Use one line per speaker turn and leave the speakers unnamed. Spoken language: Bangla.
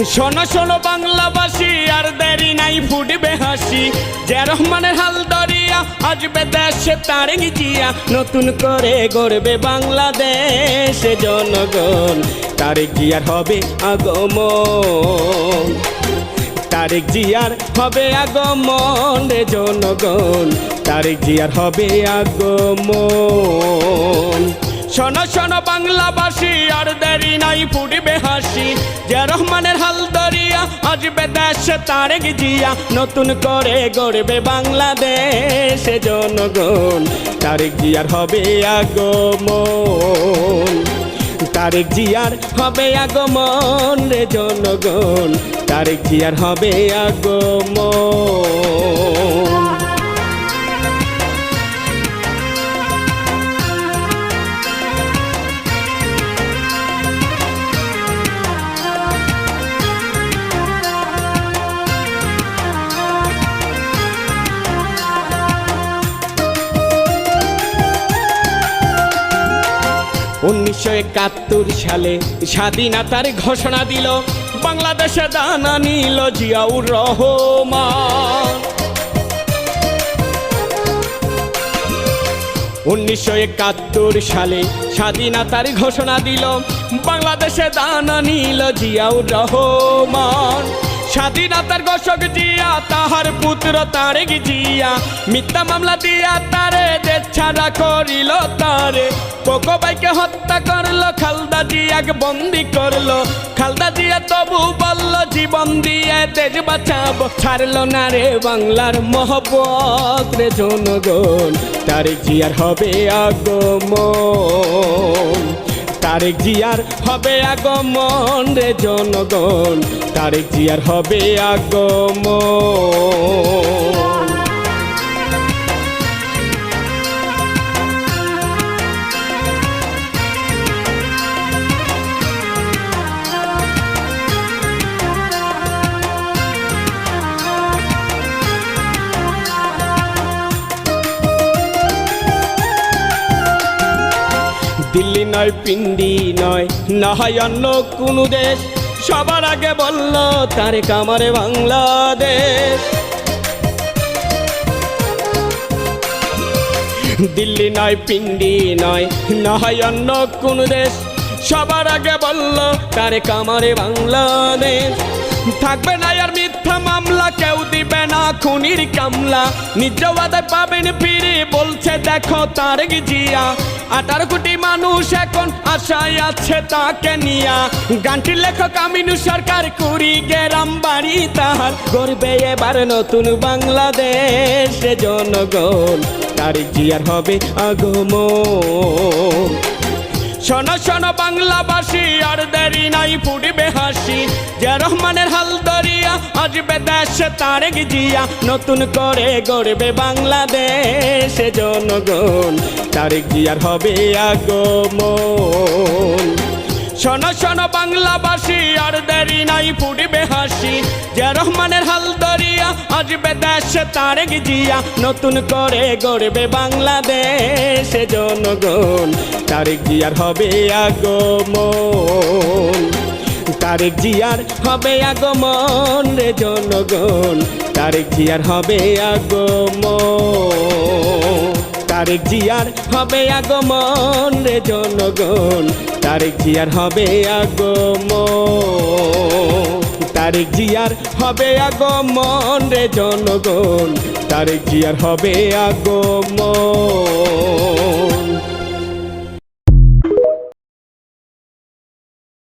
শোনো শোনো বাংলাবাসী, আর দেরি নাই ফুটবে হাসি। যে রহমানের হাল ধরিয়া আসবে দেশে তারেক জিয়া, নতুন করে গড়বে বাংলাদেশ জনগণ। তারেক জিয়ার হবে আগমন, তারেক জিয়ার হবে আগমন রে জনগণ, তারেক জিয়ার হবে আগমন। শোনো শোনো বাংলাবাসী, আর দেরি নাই ফুটবে হাসি। যে রহমানের হাল ধরিয়া আসবে দেশে তারেক জিয়া, নতুন করে গড়বে বাংলাদেশ জনগণ। তারেক জিয়ার হবে আগমন, তারেক জিয়ার হবে আগমন রে জনগণ, তারেক জিয়ার হবে আগমন। উনিশশো ৭১ সালে স্বাধীনতার ঘোষণা দিল, বাংলাদেশে দানা নিল জিয়াউর রহমান। 1971 সালে স্বাধীনতার ঘোষণা দিল, বাংলাদেশে দানা নিল জিয়াউর রহমান। স্বাধীনতার ঘোষক জিয়া, তাহার পুত্র তারেক জিয়া, মিথ্যা মামলা দিয়া তারে দেশ ছাড়া করিল তারে। কোকো ভাইকে হত্যা করলো, খালদা জিয়াকে বন্দি করলো। খালদা জিয়া তবু বলল জীবন দিয়ে দেশ বাঁচাবো, ছাড়লো না রে বাংলার মহব্বত রে জনগণ। তারেক জিয়ার হবে আগমন, তারেক জিয়ার হবে আগমন রে জনগণ, তারেক জিয়ার হবে আগমন। দিল্লি নয়, পিন্ডি নয়, না হয় অন্য কোনো দেশ, সবার আগে বলল তারেক আমারে বাংলাদেশ। দিল্লি নয়, পিন্ডি নয়, না হয় অন্য কোনো দেশ, সবার আগে বলল তারেক আমারে বাংলাদেশ। থাকবে না আর মিথ্যা মামলা, কেউ দিবে না খুনির কামলা, নিজ ওয়াদায় পাবেন ফিরে বলছে দেখো তারেক জিয়া। 18 কোটি মানুষ এখন আশায় আছে তাকে নিয়া, গানটির লেখক আমিনু সরকার, কুড়ি গ্রাম বাড়ি তাহার, গড়বে এবার নতুন বাংলাদেশ জনগণ। তারেক জিয়ার হবে আগমন। শোনো শোনো বাংলাবাসী, আর দেরি নাই ফুটবে হাসি। যে রহমানের হাল ধরিয়া আসবে দেশে তারেক জিয়া, নতুন করে গড়বে বাংলাদেশ জনগণ। তারেক জিয়ার হবে আগমন। শোনো শোনো বাংলাবাসী, আর দেরি নাই ফুটবে হাসি। যে রহমানের হাল ধরিয়া আসবে দেশে তারেক জিয়া, নতুন করে গড়বে বাংলাদেশ জনগণ। তারেক জিয়ার হবে আগমন, তারেক জিয়ার হবে আগমন রে জনগণ, তারেক জিয়ার হবে আগমন। তারেক জিয়ার হবে আগমন রে জনগণ, তারেক জিয়ার হবে আগমন। তারেক জিয়ার হবে আগমন রে জনগণ, তারেক জিয়ার হবে আগমন।